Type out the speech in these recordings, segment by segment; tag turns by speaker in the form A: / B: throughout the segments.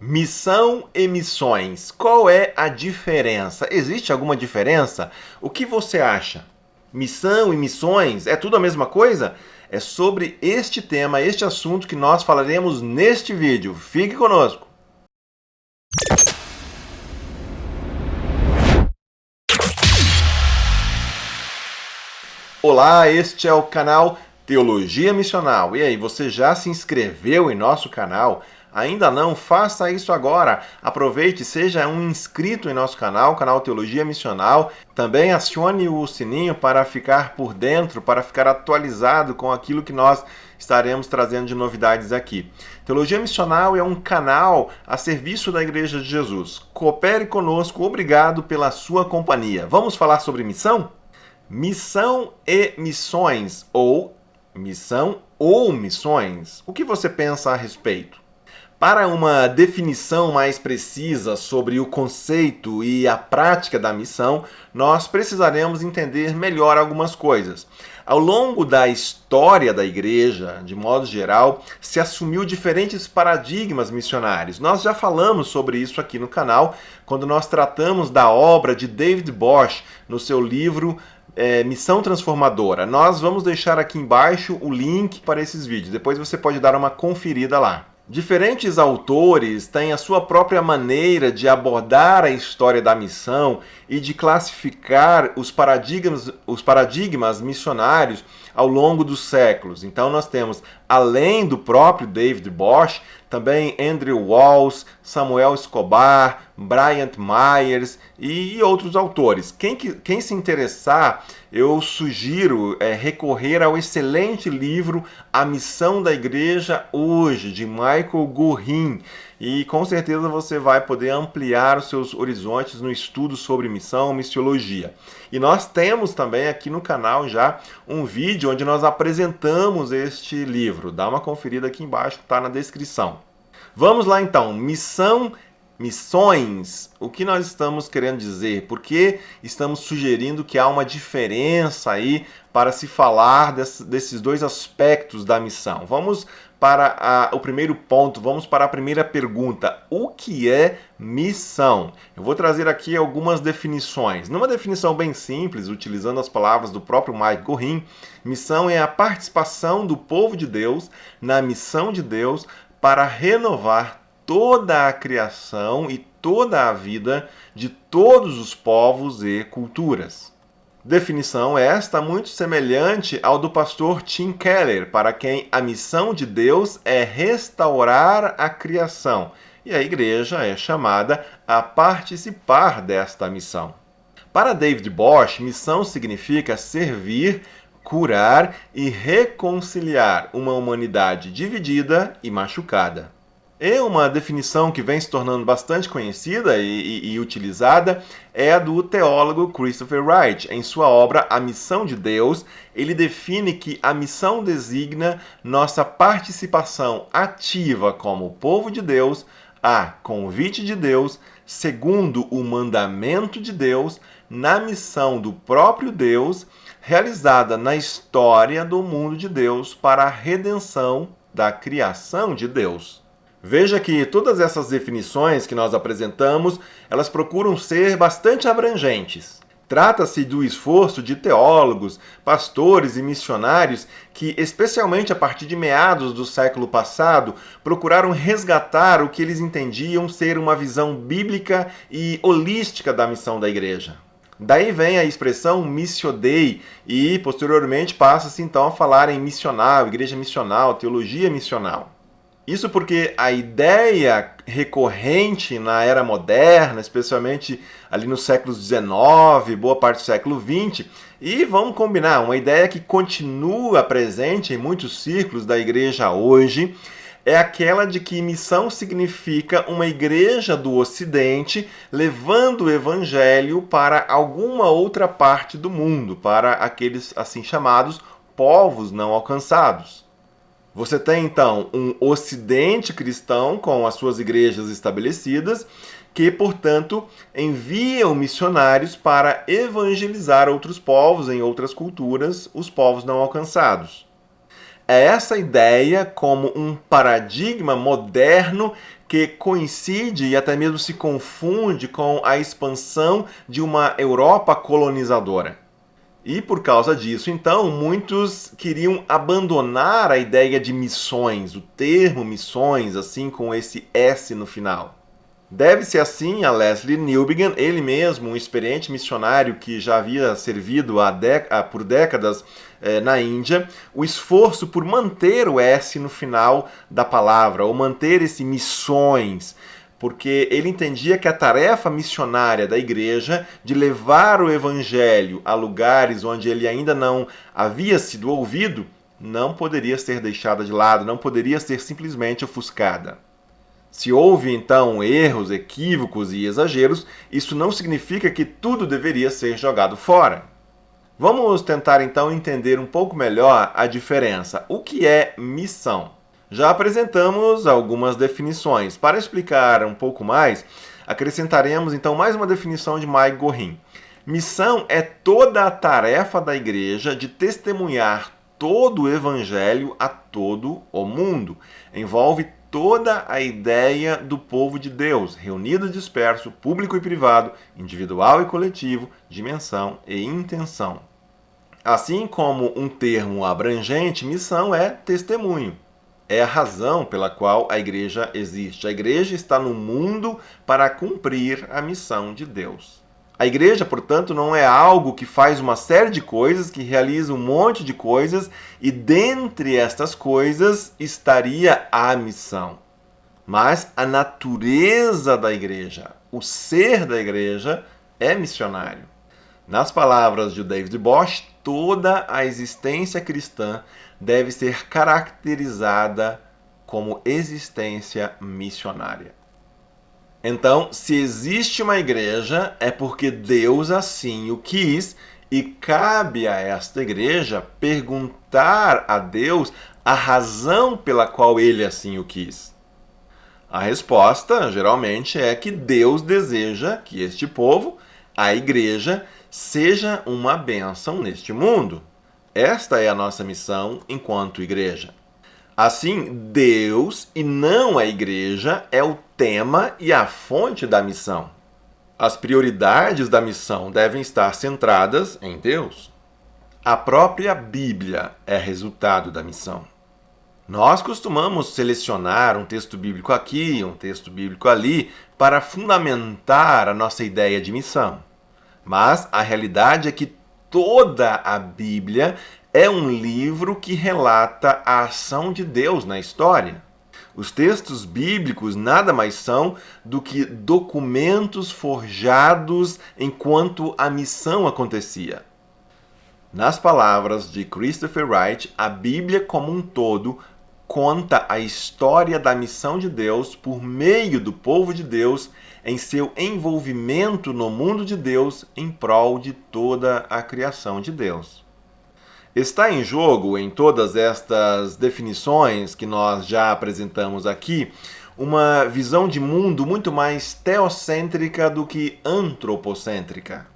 A: Missão e missões. Qual é a diferença? Existe alguma diferença? O que você acha? Missão e missões é tudo a mesma coisa? É sobre este tema, este assunto que nós falaremos neste vídeo. Fique conosco! Olá, este é o canal Teologia Missional. E aí, você já se inscreveu em nosso canal? Ainda não? Faça isso agora. Aproveite, seja um inscrito em nosso canal, canal Teologia Missional. Também acione o sininho para ficar por dentro, para ficar atualizado com aquilo que nós estaremos trazendo de novidades aqui. Teologia Missional é um canal a serviço da Igreja de Jesus. Coopere conosco, obrigado pela sua companhia. Vamos falar sobre missão? Missão e missões, ou missão ou missões. O que você pensa a respeito? Para uma definição mais precisa sobre o conceito e a prática da missão, nós precisaremos entender melhor algumas coisas. Ao longo da história da igreja, de modo geral, se assumiu diferentes paradigmas missionários. Nós já falamos sobre isso aqui no canal, quando nós tratamos da obra de David Bosch no seu livro Missão Transformadora. Nós vamos deixar aqui embaixo o link para esses vídeos, depois você pode dar uma conferida lá. Diferentes autores têm a sua própria maneira de abordar a história da missão e de classificar os paradigmas missionários ao longo dos séculos. Então nós temos, além do próprio David Bosch, também Andrew Walls, Samuel Escobar, Bryant Myers e outros autores. Quem se interessar, eu sugiro recorrer ao excelente livro A Missão da Igreja Hoje, de Michael Gorin. E com certeza você vai poder ampliar os seus horizontes no estudo sobre missão e missiologia. E nós temos também aqui no canal já um vídeo onde nós apresentamos este livro. Dá uma conferida aqui embaixo, está na descrição. Vamos lá então, missões, o que nós estamos querendo dizer? Por que estamos sugerindo que há uma diferença aí para se falar desses dois aspectos da missão? Vamos para o primeiro ponto, vamos para a primeira pergunta. O que é missão? Eu vou trazer aqui algumas definições. Numa definição bem simples, utilizando as palavras do próprio Mike Gorin, missão é a participação do povo de Deus na missão de Deus para renovar toda a criação e toda a vida de todos os povos e culturas. Definição esta muito semelhante ao do pastor Tim Keller, para quem a missão de Deus é restaurar a criação, e a igreja é chamada a participar desta missão. Para David Bosch, missão significa servir, curar e reconciliar uma humanidade dividida e machucada. E uma definição que vem se tornando bastante conhecida e utilizada é a do teólogo Christopher Wright. Em sua obra A Missão de Deus, ele define que a missão designa nossa participação ativa como povo de Deus, a convite de Deus, segundo o mandamento de Deus, na missão do próprio Deus, realizada na história do mundo de Deus para a redenção da criação de Deus. Veja que todas essas definições que nós apresentamos, elas procuram ser bastante abrangentes. Trata-se do esforço de teólogos, pastores e missionários que, especialmente a partir de meados do século passado, procuraram resgatar o que eles entendiam ser uma visão bíblica e holística da missão da igreja. Daí vem a expressão Missio Dei e, posteriormente, passa-se então a falar em missional, igreja missional, teologia missional. Isso porque a ideia recorrente na era moderna, especialmente ali nos séculos XIX, boa parte do século XX, e vamos combinar, uma ideia que continua presente em muitos círculos da igreja hoje, é aquela de que missão significa uma igreja do Ocidente levando o evangelho para alguma outra parte do mundo, para aqueles assim chamados povos não alcançados. Você tem, então, um Ocidente cristão com as suas igrejas estabelecidas que, portanto, enviam missionários para evangelizar outros povos em outras culturas, os povos não alcançados. É essa ideia como um paradigma moderno que coincide e até mesmo se confunde com a expansão de uma Europa colonizadora. E por causa disso, então, muitos queriam abandonar a ideia de missões, o termo missões, assim com esse S no final. Deve-se assim a Lesslie Newbigin, ele mesmo, um experiente missionário que já havia servido por décadas na Índia, o esforço por manter o S no final da palavra, ou manter esse missões, porque ele entendia que a tarefa missionária da igreja de levar o evangelho a lugares onde ele ainda não havia sido ouvido, não poderia ser deixada de lado, não poderia ser simplesmente ofuscada. Se houve, então, erros, equívocos e exageros, isso não significa que tudo deveria ser jogado fora. Vamos tentar, então, entender um pouco melhor a diferença. O que é missão? Já apresentamos algumas definições. Para explicar um pouco mais, acrescentaremos, então, mais uma definição de Mike Gorin. Missão é toda a tarefa da igreja de testemunhar todo o evangelho a todo o mundo. Envolve toda a ideia do povo de Deus, reunido e disperso, público e privado, individual e coletivo, dimensão e intenção. Assim como um termo abrangente, missão é testemunho. É a razão pela qual a igreja existe. A igreja está no mundo para cumprir a missão de Deus. A igreja, portanto, não é algo que faz uma série de coisas, que realiza um monte de coisas, e dentre estas coisas estaria a missão. Mas a natureza da igreja, o ser da igreja, é missionário. Nas palavras de David Bosch, toda a existência cristã deve ser caracterizada como existência missionária. Então, se existe uma igreja, é porque Deus assim o quis, e cabe a esta igreja perguntar a Deus a razão pela qual ele assim o quis. A resposta, geralmente, é que Deus deseja que este povo, a igreja, seja uma bênção neste mundo. Esta é a nossa missão enquanto igreja. Assim, Deus e não a igreja é o tema e a fonte da missão. As prioridades da missão devem estar centradas em Deus. A própria Bíblia é resultado da missão. Nós costumamos selecionar um texto bíblico aqui, um texto bíblico ali, para fundamentar a nossa ideia de missão. Mas a realidade é que toda a Bíblia é um livro que relata a ação de Deus na história. Os textos bíblicos nada mais são do que documentos forjados enquanto a missão acontecia. Nas palavras de Christopher Wright, a Bíblia como um todo conta a história da missão de Deus por meio do povo de Deus em seu envolvimento no mundo de Deus em prol de toda a criação de Deus. Está em jogo, em todas estas definições que nós já apresentamos aqui, uma visão de mundo muito mais teocêntrica do que antropocêntrica.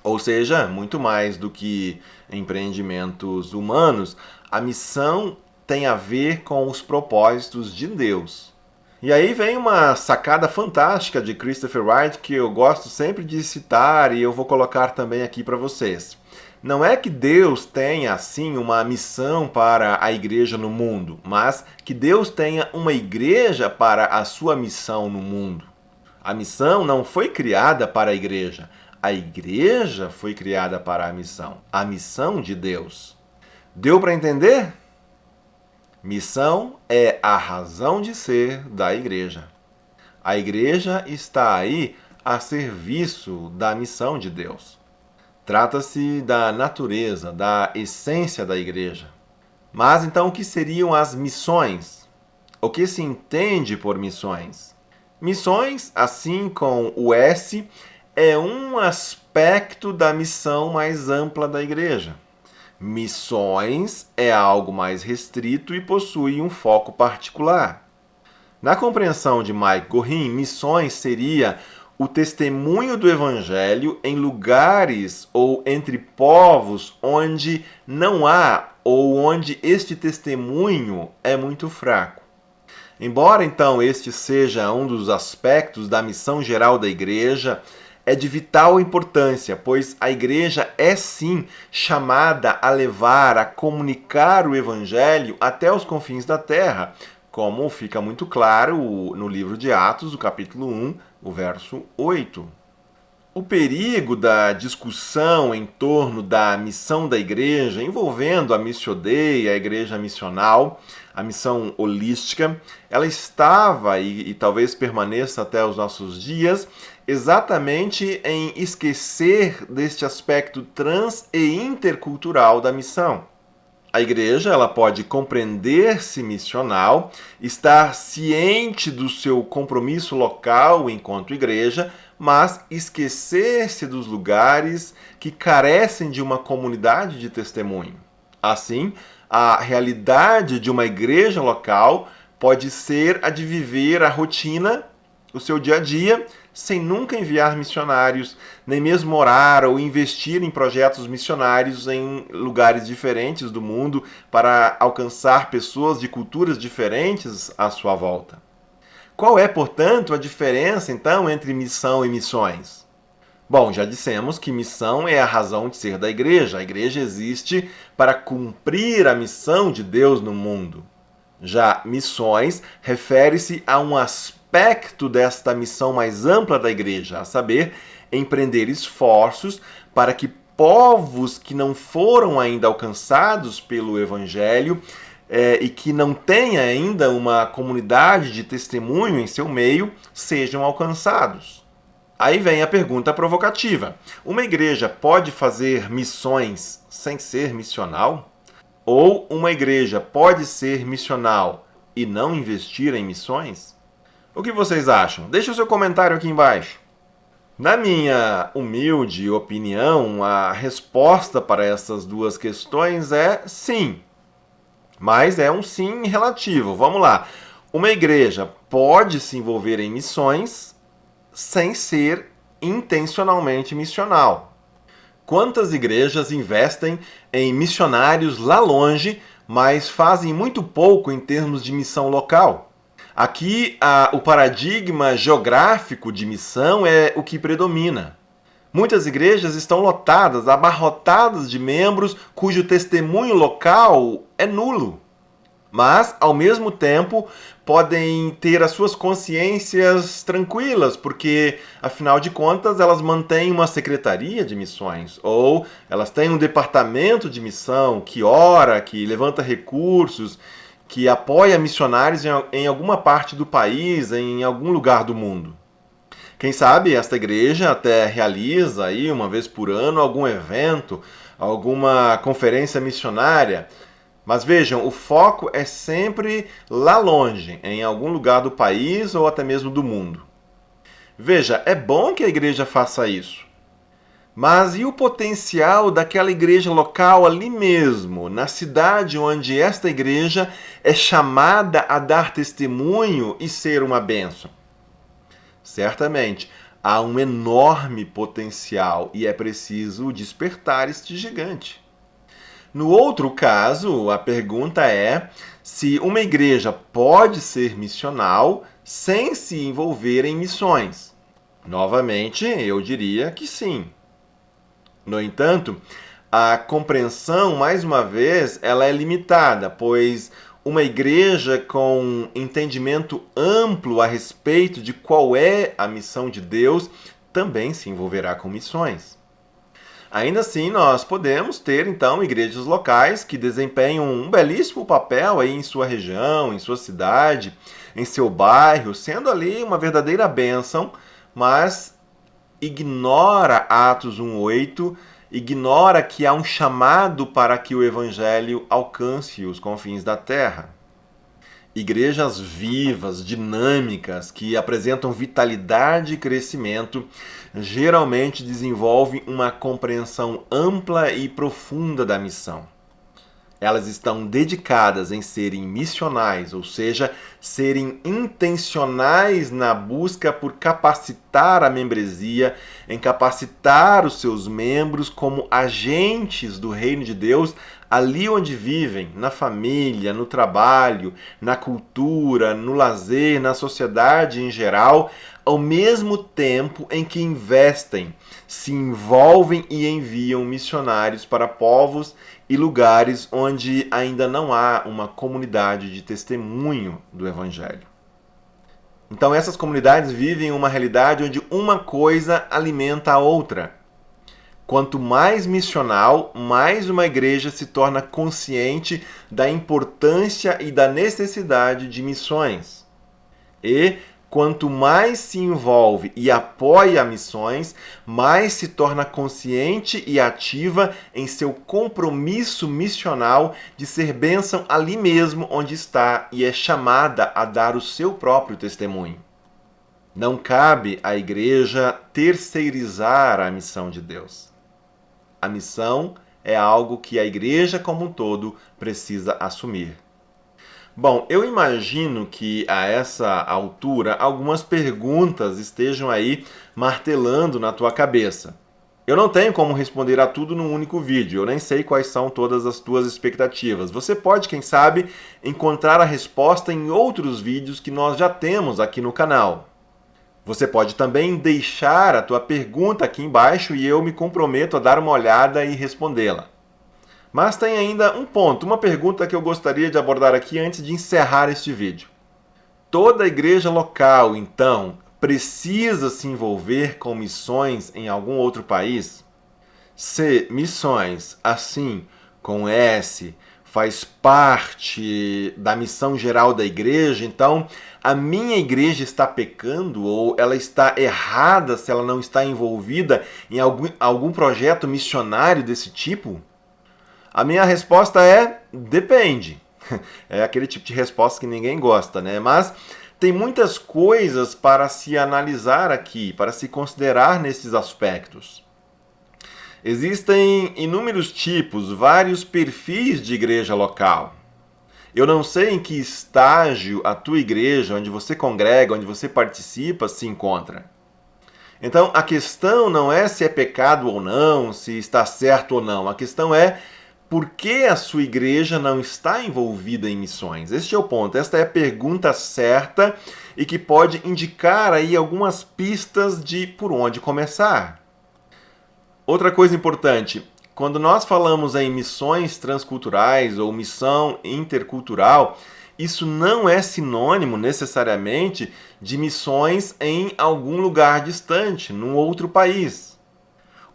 A: Ou seja, muito mais do que empreendimentos humanos, a missão tem a ver com os propósitos de Deus. E aí vem uma sacada fantástica de Christopher Wright que eu gosto sempre de citar e eu vou colocar também aqui para vocês. Não é que Deus tenha, assim, uma missão para a igreja no mundo, mas que Deus tenha uma igreja para a sua missão no mundo. A missão não foi criada para a igreja foi criada para a missão de Deus. Deu para entender? Missão é a razão de ser da igreja. A igreja está aí a serviço da missão de Deus. Trata-se da natureza, da essência da igreja. Mas então o que seriam as missões? O que se entende por missões? Missões, assim com o S, é um aspecto da missão mais ampla da igreja. Missões é algo mais restrito e possui um foco particular. Na compreensão de Mike Gorin, missões seria o testemunho do evangelho em lugares ou entre povos onde não há ou onde este testemunho é muito fraco. Embora então este seja um dos aspectos da missão geral da igreja, é de vital importância, pois a igreja é sim chamada a levar, a comunicar o evangelho até os confins da terra, como fica muito claro no livro de Atos, o capítulo 1, o verso 8. O perigo da discussão em torno da missão da igreja, envolvendo a Missio Dei, a igreja missional, a missão holística, ela estava e talvez permaneça até os nossos dias, exatamente em esquecer deste aspecto trans e intercultural da missão. A igreja ela pode compreender-se missional, estar ciente do seu compromisso local enquanto igreja, mas esquecer-se dos lugares que carecem de uma comunidade de testemunho. Assim, a realidade de uma igreja local pode ser a de viver a rotina, o seu dia a dia, sem nunca enviar missionários, nem mesmo orar ou investir em projetos missionários em lugares diferentes do mundo para alcançar pessoas de culturas diferentes à sua volta. Qual é, portanto, a diferença, então, entre missão e missões? Bom, já dissemos que missão é a razão de ser da igreja. A igreja existe para cumprir a missão de Deus no mundo. Já missões refere-se a um aspecto desta missão mais ampla da igreja, a saber, empreender esforços para que povos que não foram ainda alcançados pelo Evangelho e que não têm ainda uma comunidade de testemunho em seu meio, sejam alcançados. Aí vem a pergunta provocativa. Uma igreja pode fazer missões sem ser missional? Ou uma igreja pode ser missional e não investir em missões? O que vocês acham? Deixe o seu comentário aqui embaixo. Na minha humilde opinião, a resposta para essas duas questões é sim. Mas é um sim relativo. Vamos lá. Uma igreja pode se envolver em missões sem ser intencionalmente missional. Quantas igrejas investem em missionários lá longe, mas fazem muito pouco em termos de missão local? Aqui, o paradigma geográfico de missão é o que predomina. Muitas igrejas estão lotadas, abarrotadas de membros cujo testemunho local é nulo. Mas, ao mesmo tempo, podem ter as suas consciências tranquilas, porque, afinal de contas, elas mantêm uma secretaria de missões, ou elas têm um departamento de missão que ora, que levanta recursos, que apoia missionários em alguma parte do país, em algum lugar do mundo. Quem sabe esta igreja até realiza aí, uma vez por ano, algum evento, alguma conferência missionária. Mas vejam, o foco é sempre lá longe, em algum lugar do país ou até mesmo do mundo. Veja, é bom que a igreja faça isso. Mas e o potencial daquela igreja local ali mesmo, na cidade onde esta igreja é chamada a dar testemunho e ser uma bênção? Certamente, há um enorme potencial e é preciso despertar este gigante. No outro caso, a pergunta é se uma igreja pode ser missional sem se envolver em missões. Novamente, eu diria que sim. No entanto, a compreensão, mais uma vez, ela é limitada, pois uma igreja com entendimento amplo a respeito de qual é a missão de Deus também se envolverá com missões. Ainda assim, nós podemos ter, então, igrejas locais que desempenham um belíssimo papel aí em sua região, em sua cidade, em seu bairro, sendo ali uma verdadeira bênção, mas ignora Atos 1:8, ignora que há um chamado para que o evangelho alcance os confins da terra. Igrejas vivas, dinâmicas, que apresentam vitalidade e crescimento, geralmente desenvolvem uma compreensão ampla e profunda da missão. Elas estão dedicadas em serem missionais, ou seja, serem intencionais na busca por capacitar a membresia, em capacitar os seus membros como agentes do reino de Deus ali onde vivem, na família, no trabalho, na cultura, no lazer, na sociedade em geral, ao mesmo tempo em que investem, se envolvem e enviam missionários para povos e lugares onde ainda não há uma comunidade de testemunho do Evangelho. Então essas comunidades vivem uma realidade onde uma coisa alimenta a outra. Quanto mais missional, mais uma igreja se torna consciente da importância e da necessidade de missões. E quanto mais se envolve e apoia missões, mais se torna consciente e ativa em seu compromisso missional de ser bênção ali mesmo onde está e é chamada a dar o seu próprio testemunho. Não cabe à igreja terceirizar a missão de Deus. A missão é algo que a igreja como um todo precisa assumir. Bom, eu imagino que a essa altura algumas perguntas estejam aí martelando na tua cabeça. Eu não tenho como responder a tudo num único vídeo, eu nem sei quais são todas as tuas expectativas. Você pode, quem sabe, encontrar a resposta em outros vídeos que nós já temos aqui no canal. Você pode também deixar a tua pergunta aqui embaixo e eu me comprometo a dar uma olhada e respondê-la. Mas tem ainda um ponto, uma pergunta que eu gostaria de abordar aqui antes de encerrar este vídeo. Toda igreja local, então, precisa se envolver com missões em algum outro país? Se missões, assim, com S, faz parte da missão geral da igreja, então a minha igreja está pecando ou ela está errada se ela não está envolvida em algum projeto missionário desse tipo? A minha resposta é depende. É aquele tipo de resposta que ninguém gosta, né? Mas tem muitas coisas para se analisar aqui, para se considerar nesses aspectos. Existem inúmeros tipos, vários perfis de igreja local. Eu não sei em que estágio a tua igreja, onde você congrega, onde você participa, se encontra. Então, a questão não é se é pecado ou não, se está certo ou não. A questão é por que a sua igreja não está envolvida em missões? Este é o ponto. Esta é a pergunta certa e que pode indicar aí algumas pistas de por onde começar. Outra coisa importante, quando nós falamos em missões transculturais ou missão intercultural, isso não é sinônimo necessariamente de missões em algum lugar distante, num outro país.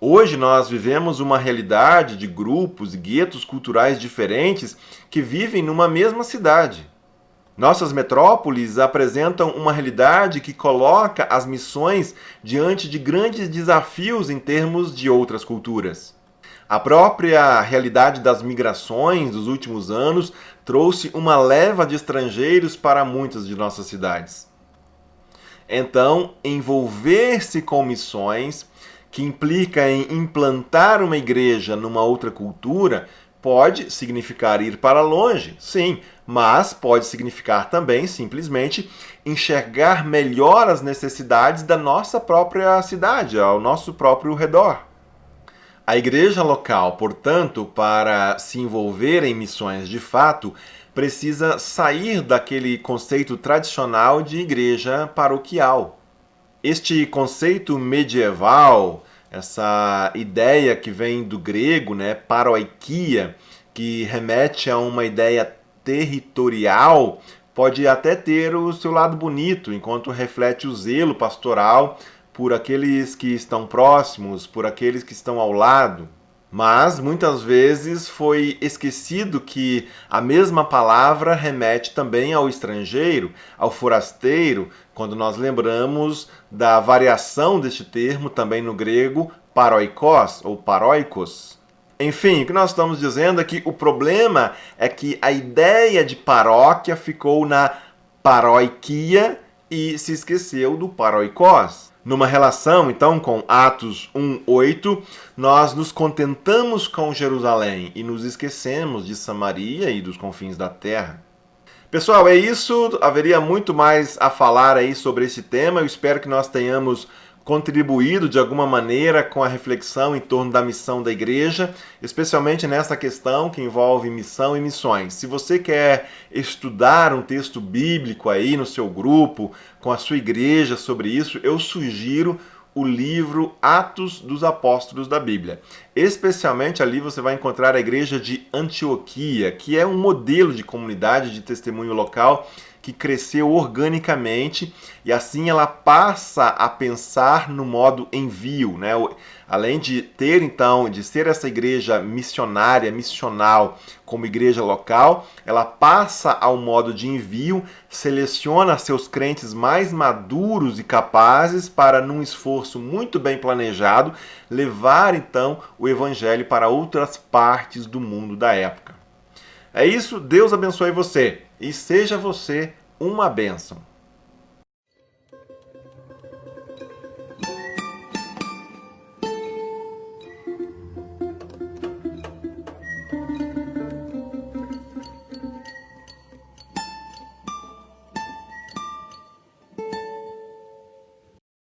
A: Hoje nós vivemos uma realidade de grupos e guetos culturais diferentes que vivem numa mesma cidade. Nossas metrópoles apresentam uma realidade que coloca as missões diante de grandes desafios em termos de outras culturas. A própria realidade das migrações dos últimos anos trouxe uma leva de estrangeiros para muitas de nossas cidades. Então, envolver-se com missões, que implica em implantar uma igreja numa outra cultura, pode significar ir para longe, sim, mas pode significar também simplesmente enxergar melhor as necessidades da nossa própria cidade, ao nosso próprio redor. A igreja local, portanto, para se envolver em missões de fato, precisa sair daquele conceito tradicional de igreja paroquial. Este conceito medieval, essa ideia que vem do grego, né, paroikia, que remete a uma ideia territorial, pode até ter o seu lado bonito, enquanto reflete o zelo pastoral por aqueles que estão próximos, por aqueles que estão ao lado. Mas, muitas vezes, foi esquecido que a mesma palavra remete também ao estrangeiro, ao forasteiro, quando nós lembramos da variação deste termo também no grego, paroikos ou paroikos. Enfim, o que nós estamos dizendo é que o problema é que a ideia de paróquia ficou na paroikia e se esqueceu do paroikos. Numa relação, então, com Atos 1:8, nós nos contentamos com Jerusalém e nos esquecemos de Samaria e dos confins da terra. Pessoal, é isso. Haveria muito mais a falar aí sobre esse tema. Eu espero que nós tenhamos contribuído de alguma maneira com a reflexão em torno da missão da igreja, especialmente nessa questão que envolve missão e missões. Se você quer estudar um texto bíblico aí no seu grupo, com a sua igreja sobre isso, eu sugiro o livro Atos dos Apóstolos da Bíblia. Especialmente ali você vai encontrar a igreja de Antioquia, que é um modelo de comunidade de testemunho local que cresceu organicamente e assim ela passa a pensar no modo envio, né? Além de ter então, de ser essa igreja missionária, missional como igreja local, ela passa ao modo de envio, seleciona seus crentes mais maduros e capazes para, num esforço muito bem planejado, levar então o evangelho para outras partes do mundo da época. É isso, Deus abençoe você e seja você uma bênção.